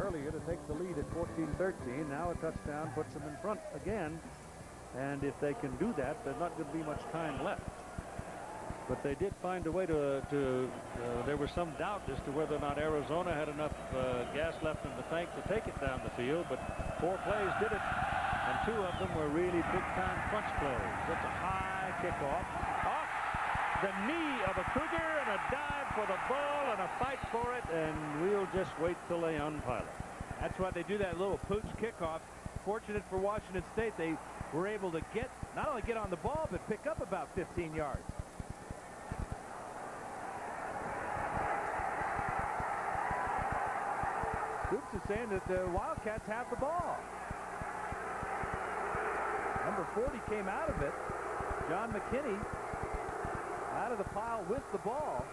earlier to take the lead at 14-13. Now a touchdown puts them in front again. And if they can do that, there's not going to be much time left. But they did find a way there was some doubt as to whether or not Arizona had enough gas left in the tank to take it down the field. But 4 plays did it. And 2 of them were really big-time crunch plays. That's a high kickoff. Off the knee of a Cougar and a dive for the ball and a fight for it. And we'll just wait till they unpile it. That's why they do that little pooch kickoff. Fortunate for Washington State, they were able to not only get on the ball, but pick up about 15 yards. Hoops is saying that the Wildcats have the ball. Number 40 came out of it. John McKinney out of the pile with the ball.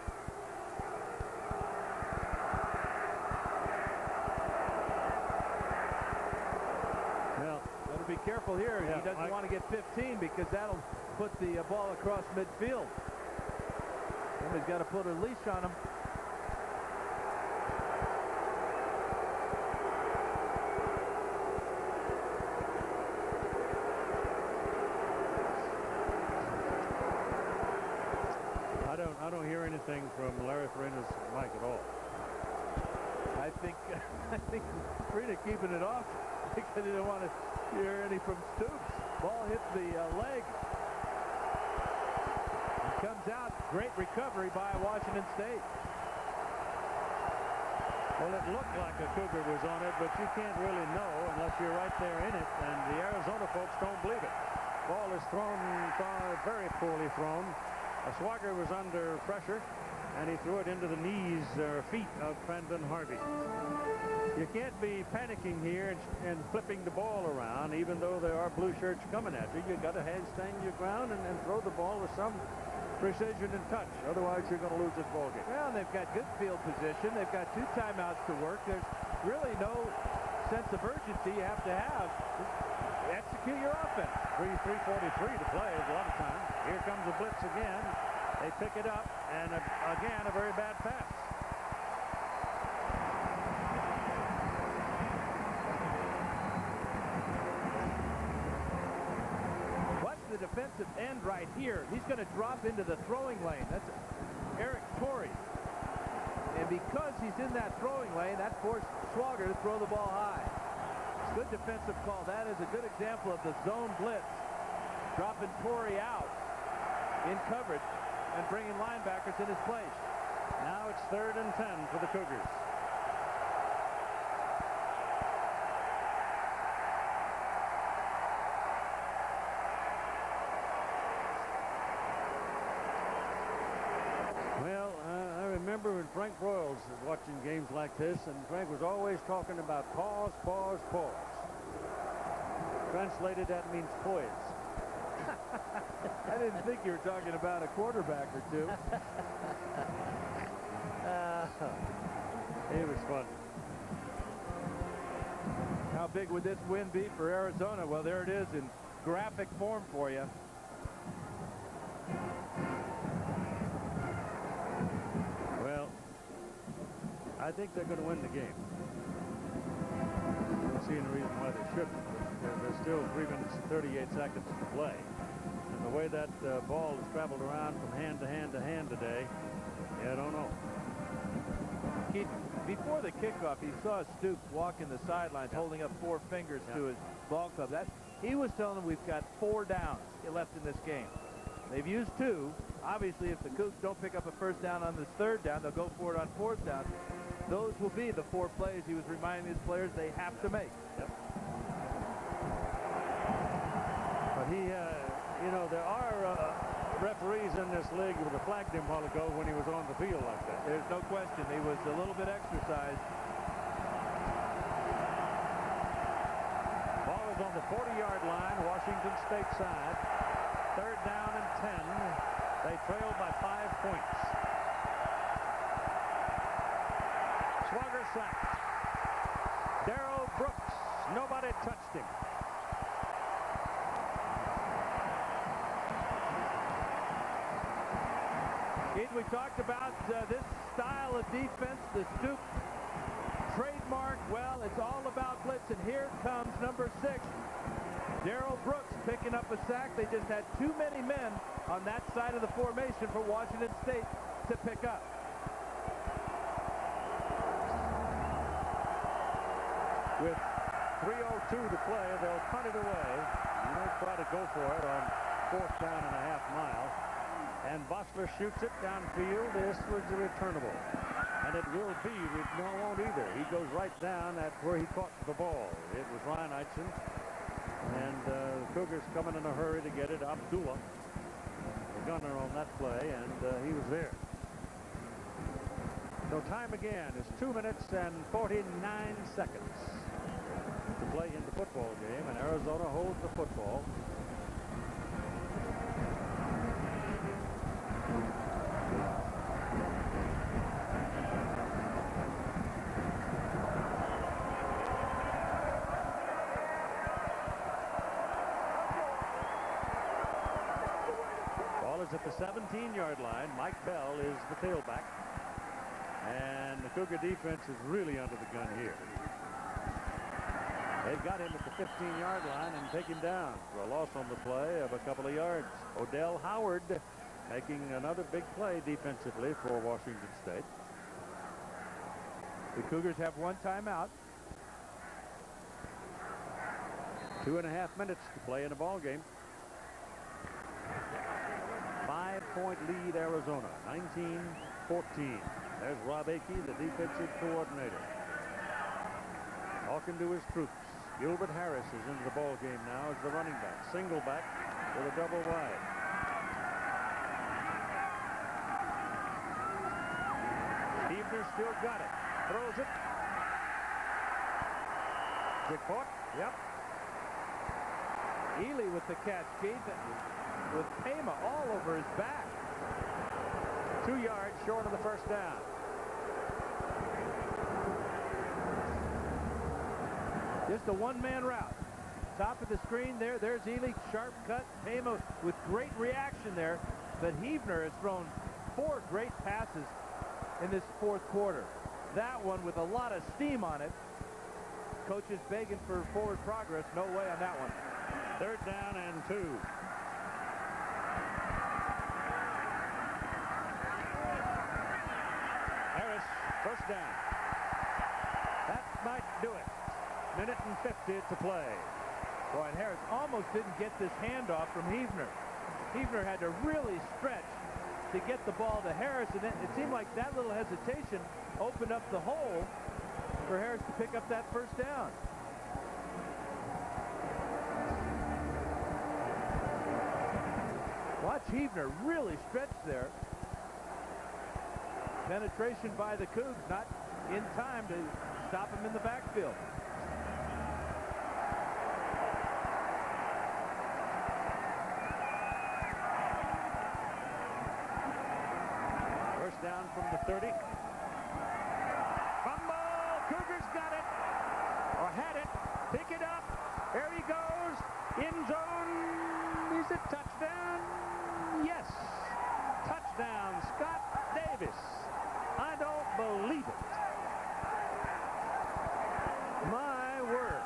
Well, better be careful here. Yeah, he doesn't want to get 15 because that'll put the ball across midfield. Somebody's got to put a leash on him. I don't hear anything from Larry Farina's mic at all. I think Farina keeping it off because he didn't want to hear any from Stoops. Ball hits the leg. It comes out. Great recovery by Washington State. Well, it looked like a Cougar was on it, but you can't really know unless you're right there in it, and the Arizona folks don't believe it. Ball is thrown very poorly thrown. Swagger was under pressure, and he threw it into the knees or feet of Brandon Harvey. You can't be panicking here and flipping the ball around, even though there are blue shirts coming at you. You've got to stand your ground and throw the ball with some precision and touch. Otherwise, you're going to lose this ball game. Well, they've got good field position. They've got 2 timeouts to work. There's really no sense of urgency you have to have. Execute your offense. 3:43 to play is a lot of time. Here comes the blitz again. They pick it up, and again, a very bad pass. Watch the defensive end right here. He's going to drop into the throwing lane. That's Eric Torrey. And because he's in that throwing lane, that forced Swagger to throw the ball high. Good defensive call. That is a good example of the zone blitz. Dropping Torrey out in coverage and bringing linebackers in his place. Now it's 3rd and 10 for the Cougars. Well, I remember when Frank Broyles was watching games like this, and Frank was always talking about pause, pause, pause. Translated, that means poise. I didn't think you were talking about a quarterback or two. It was fun. How big would this win be for Arizona? Well, there it is in graphic form for you. Well, I think they're going to win the game. I don't see any reason why they shouldn't. There's still 3 minutes and 38 seconds to play. And the way that ball has traveled around from hand to hand to hand today, yeah, I don't know. Before the kickoff, he saw Stoops walking the sidelines holding up 4 fingers to his ball club. He was telling them we've got 4 downs left in this game. They've used 2. Obviously, if the Cougs don't pick up a first down on this 3rd down, they'll go for it on 4th down. Those will be the 4 plays he was reminding his players they have to make. Yep. But he, you know, there are referees in this league who would have flagged him a while ago when he was on the field like that. There's no question. He was a little bit exercised. Ball is on the 40-yard line, Washington State side. 3rd down and 10. They trail by 5 points. Swagger sacked. Darrell Brooks. Nobody touched him. We talked about this style of defense, the Stoop trademark. Well, it's here comes number 6. Darrell Brooks picking up a sack. They just had too many men on that side of the formation for Washington State to pick up. With 3:02 to play, they'll punt it away. You don't try to go for it on 4th down and a half mile. And Bosler shoots it downfield. This was a returnable. And it will be. No, it won't either. He goes right down at where he caught the ball. It was Ryan Eitzen. And the Cougars coming in a hurry to get it. Abdullah, the gunner on that play, and he was there. So time again is 2 minutes and 49 seconds to play in the football game, and Arizona holds the football. At the 17-yard line. Mike Bell is the tailback, and the Cougar defense is really under the gun here. They've got him at the 15-yard line and take him down for a loss on the play of a couple of yards. Odell Howard making another big play defensively for Washington State. The Cougars have one timeout. 2.5 minutes to play in a ball game. 5-point lead Arizona, 19-14. There's Rob Akey, the defensive coordinator, talking to his troops. Gilbert Harris is in the ball game now as the running back. Single back with a double wide. Evener still got it. Throws it. Is it caught? Yep. Ely with the catch, Keith, with Pema all over his back. 2 yards short of the first down. Just a one-man route. Top of the screen there. There's Ely, sharp cut. Pema with great reaction there. But Heavner has thrown 4 great passes in this 4th quarter. That one with a lot of steam on it. Coaches begging for forward progress. No way on that one. 3rd down and 2. Harris, first down. That might do it. Minute and 50 to play. Boy, and Harris almost didn't get this handoff from Heavner. Heavner had to really stretch to get the ball to Harris, and it seemed like that little hesitation opened up the hole for Harris to pick up that first down. Watch Heavner really stretch there. Penetration by the Cougs, not in time to stop him in the backfield. First down from the 30. Fumble! Cougars got it, or had it. Pick it up. There he goes. End zone. Is it touchdown? Yes. Touchdown, Scott Davis. I don't believe it. My word.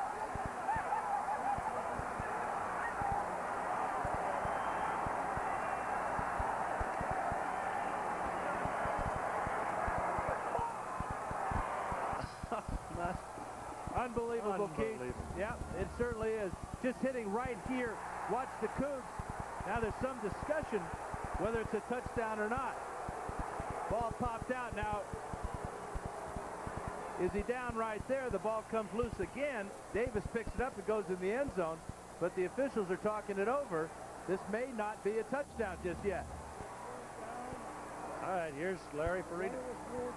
Unbelievable, Keith. Yeah, it certainly is. Just hitting right here. Watch the Cougs. Now there's some discussion whether it's a touchdown or not. Ball popped out. Now, is he down right there? The ball comes loose again. Davis picks it up. It goes in the end zone. But the officials are talking it over. This may not be a touchdown just yet. All right, here's Larry Farina.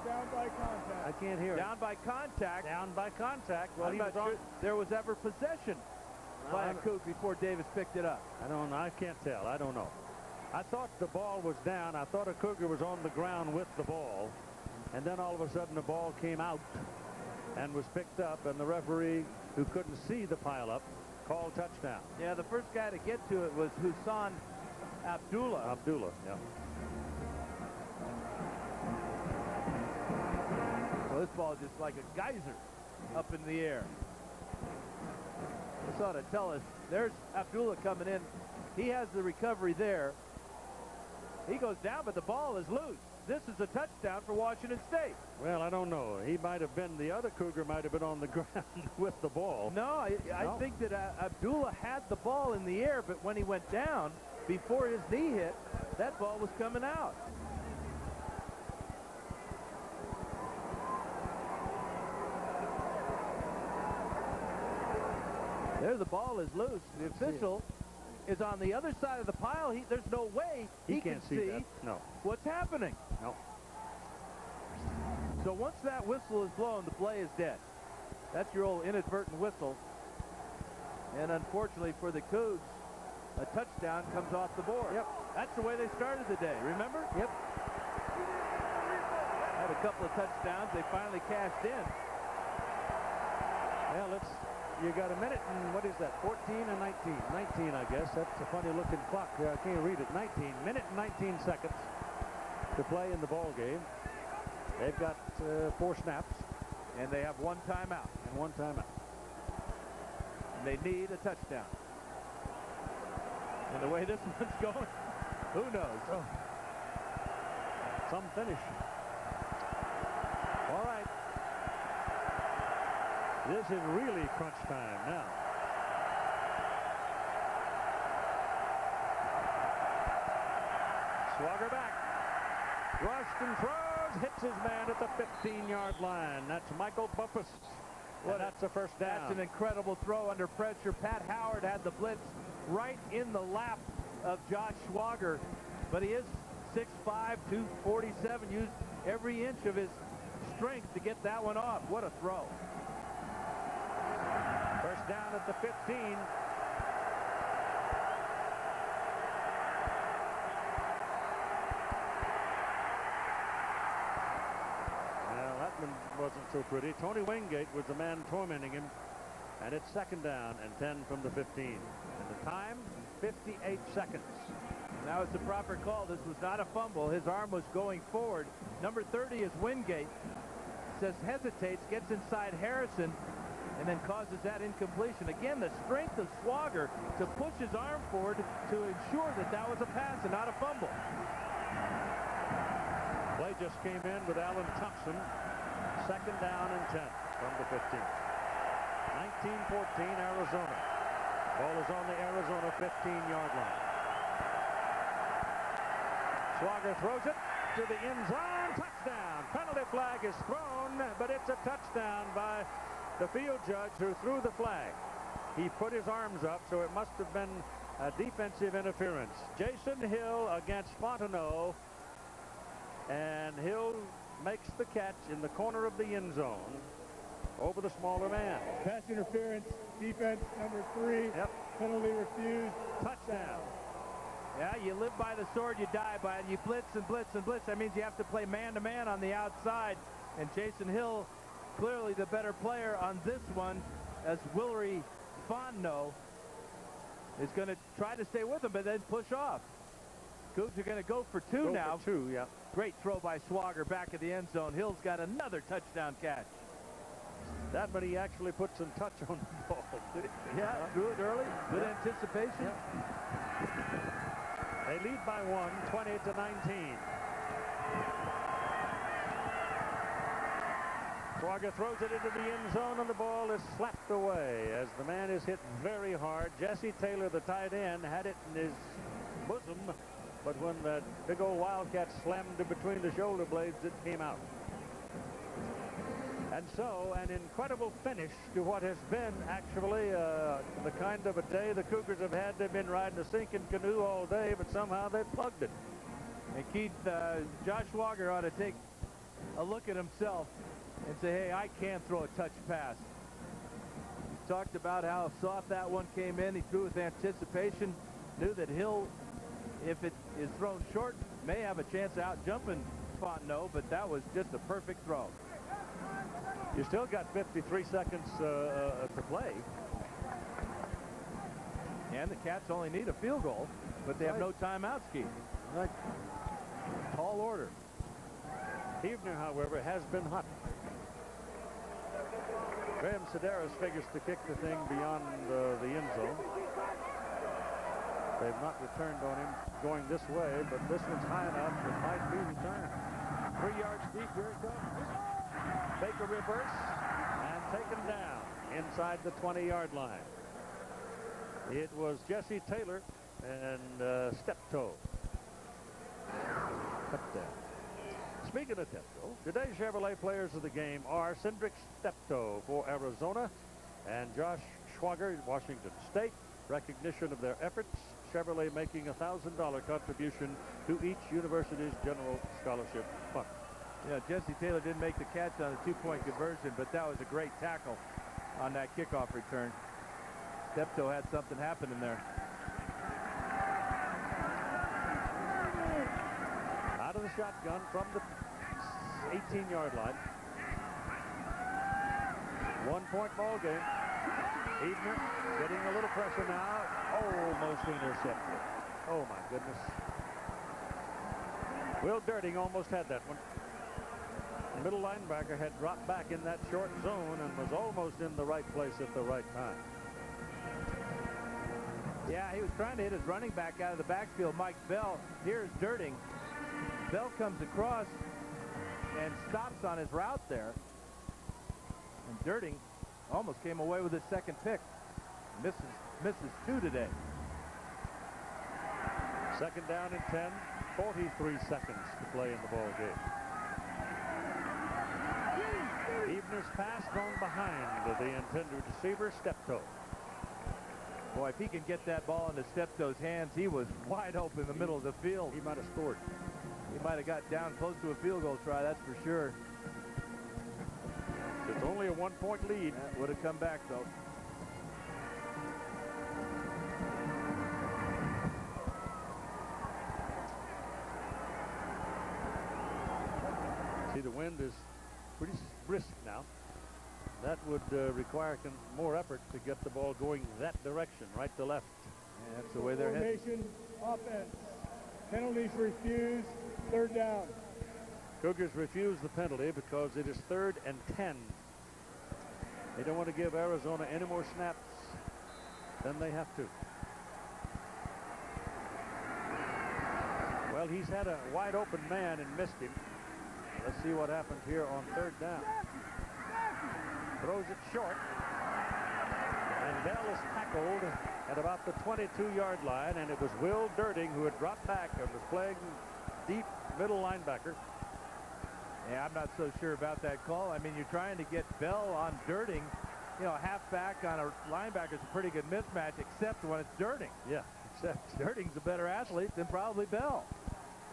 Down by contact. I can't hear it. Down by contact. Down by contact. Well, I'm he not was on. sure there was ever possession by a Coug before Davis picked it up. I don't know. I can't tell. I don't know. I thought the ball was down. I thought a Cougar was on the ground with the ball. And then all of a sudden the ball came out and was picked up, and the referee, who couldn't see the pileup, called touchdown. Yeah, the first guy to get to it was Hussein Abdullah. Abdullah, yeah. So this ball is just like a geyser up in the air. This ought to tell us. There's Abdullah coming in. He has the recovery there. He goes down, but the ball is loose. This is a touchdown for Washington State. Well, I don't know. He might have been, the other Cougar might have been on the ground with the ball. No, I think that Abdullah had the ball in the air, but when he went down, before his knee hit, that ball was coming out. There, the ball is loose. The official is on the other side of the pile. There's no way he can see that. No. what's happening. No. So once that whistle is blown, the play is dead. That's your old inadvertent whistle. And unfortunately for the Cougs, a touchdown comes off the board. Yep. That's the way they started the day, remember? Yep. Had a couple of touchdowns. They finally cashed in. Well, you got a minute and what is that, 14 and 19? 19, I guess. That's a funny looking clock there. I can't read it. 19. Minute and 19 seconds to play in the ball game. They've got 4 snaps. And they have 1 timeout. And 1 timeout. And they need a touchdown. And the way this one's going, who knows? Oh. Some finish. All right. This is really crunch time now. Swagger back. Rushed and throws. Hits his man at the 15-yard line. That's Michael Buffus. Well, that's a first down. That's an incredible throw under pressure. Pat Howard had the blitz right in the lap of Josh Schwager. But he is 6'5", 247. Used every inch of his strength to get that one off. What a throw. First down at the 15. Well, that one wasn't so pretty. Tony Wingate was the man tormenting him. And it's second down and 10 from the 15. And the time, 58 seconds. Now it's a proper call. This was not a fumble. His arm was going forward. Number 30 is Wingate. Says hesitates, gets inside Harrison, and then causes that incompletion. Again, the strength of Schwager to push his arm forward to ensure that that was a pass and not a fumble. Play just came in with Alan Thompson. Second down and 10 from the 15. 19-14 Arizona. Ball is on the Arizona 15-yard line. Schwager throws it to the end zone. Touchdown. Penalty flag is thrown, but it's a touchdown by the field judge who threw the flag. He put his arms up, so it must have been a defensive interference. Jason Hill against Fontenot, and Hill makes the catch in the corner of the end zone over the smaller man. Pass interference, defense number 3. Yep. Penalty refused. Touchdown. Yeah, you live by the sword, you die by it. You blitz and blitz and blitz. That means you have to play man-to-man on the outside. And Jason Hill, clearly the better player on this one, as Willery Fontenot is going to try to stay with him, but then push off. Cougs are going to go for 2 now. For 2, yeah. Great throw by Schwager back at the end zone. Hill's got another touchdown catch. That one he actually put some touch on the ball. Yeah, threw it early. Good anticipation. Yeah. They lead by 1, 20-19. Schwager throws it into the end zone, and the ball is slapped away as the man is hit very hard. Jesse Taylor, the tight end, had it in his bosom, but when that big old Wildcat slammed it between the shoulder blades, it came out. And so an incredible finish to what has been actually the kind of a day the Cougars have had. They've been riding a sinking canoe all day, but somehow they've plugged it. And Keith, Josh Schwager ought to take a look at himself and say, hey, I can throw a touch pass. He talked about how soft that one came in. He threw with anticipation, knew that Hill, if it is thrown short, may have a chance of out jumping Fontenot, but that was just a perfect throw. You still got 53 seconds to play. And the Cats only need a field goal, but they have no timeouts, Keith. Right. Tall order. Huebner, however, has been hot. Graham Sedaris figures to kick the thing beyond the end zone. They've not returned on him going this way, but this one's high enough. It might be returned. 3 yards deep. Here it comes. Baker reverse And taken down inside the 20-yard line. It was Jesse Taylor and Steptoe. Touchdown. Speaking of Steptoe, today's Chevrolet players of the game are Cindric Steptoe for Arizona and Josh Schwager, Washington State. Recognition of their efforts, Chevrolet making a $1,000 contribution to each university's general scholarship fund. Yeah, Jesse Taylor didn't make the catch on the 2-point conversion, but that was a great tackle on that kickoff return. Steptoe had something happening there. Out of the shotgun from the 18-yard line. 1-point ball game. Ebner getting a little pressure now. Almost intercepted. Oh my goodness. Will Dirting almost had that one. The middle linebacker had dropped back in that short zone and was almost in the right place at the right time. Yeah, he was trying to hit his running back out of the backfield, Mike Bell. Here's Dirting. Bell comes across and stops on his route there. And Dirting almost came away with his second pick. Misses 2 today. Second down and 10. 43 seconds to play in the ball game. Ebner's pass thrown behind the intended receiver, Steptoe. Boy, if he can get that ball into Steptoe's hands, he was wide open in the middle of the field. He might have scored. He might have got down close to a field goal try, that's for sure. It's only a 1-point lead. That would have come back, though. See, the wind is pretty brisk now. That would require more effort to get the ball going that direction, right to left. Yeah, that's the way they're heading. Formation, offense. Penalties refused. 3rd down. Cougars refuse the penalty because it is 3rd and 10. They don't want to give Arizona any more snaps than they have to. Well, he's had a wide open man and missed him. Let's see what happens here on 3rd down. Throws it short. And Bell is tackled at about the 22-yard line, and it was Will Dirting who had dropped back and was playing deep middle linebacker. Yeah, I'm not so sure about that call. I mean, you're trying to get Bell on Dirting. You know, halfback on a linebacker is a pretty good mismatch, except when it's Dirting. Yeah, except Dirting's a better athlete than probably Bell.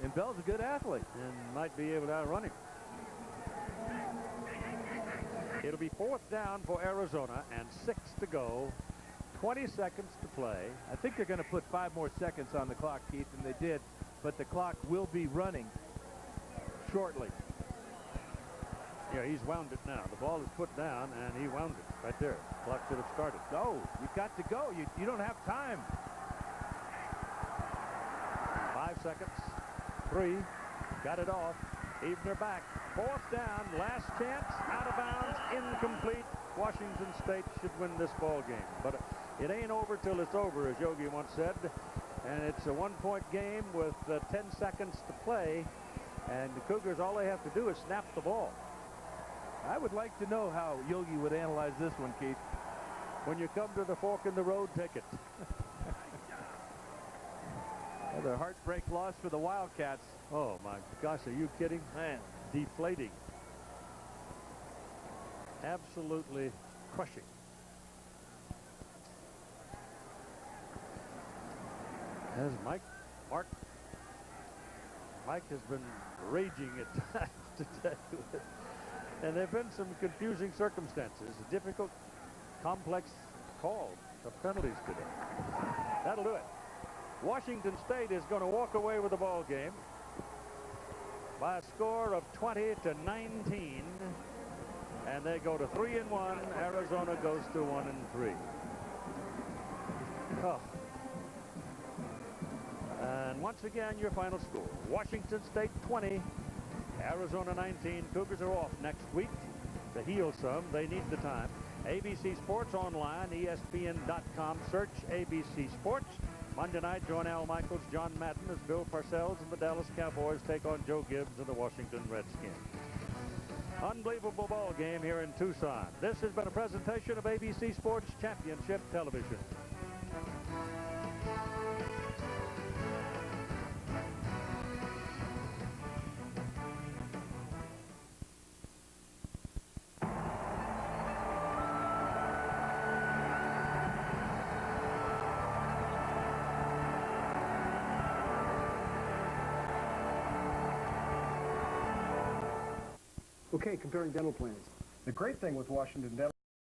And Bell's a good athlete. And might be able to outrun him. It'll be 4th down for Arizona and 6 to go. 20 seconds to play. I think they're going to put 5 more seconds on the clock, Keith, than they did. But the clock will be running shortly. Yeah, he's wound it now. The ball is put down, and he wound it right there. Clock should have started. Go. You've got to go. You don't have time. 5 seconds. 3. Got it off. Ebner back. 4th down. Last chance. Out of bounds. Incomplete. Washington State should win this ball game. But it ain't over till it's over, as Yogi once said. And it's a 1-point game with 10 seconds to play. And the Cougars, all they have to do is snap the ball. I would like to know how Yogi would analyze this one, Keith. When you come to the fork in the road, take it. Another heartbreak loss for the Wildcats. Oh, my gosh, are you kidding? Man. Deflating. Absolutely crushing. As Mike has been raging at times today. And there have been some confusing circumstances. A difficult, complex call of penalties today. That'll do it. Washington State is going to walk away with the ball game by a score of 20-19. And they go to 3-1. Arizona goes to 1-3. Oh. And once again, your final score. Washington State 20, Arizona 19. Cougars are off next week to heal some. They need the time. ABC Sports Online, ESPN.com. Search ABC Sports. Monday night, join Al Michaels, John Madden as Bill Parcells and the Dallas Cowboys take on Joe Gibbs and the Washington Redskins. Unbelievable ball game here in Tucson. This has been a presentation of ABC Sports Championship Television. Okay, comparing dental plans. The great thing with Washington Dental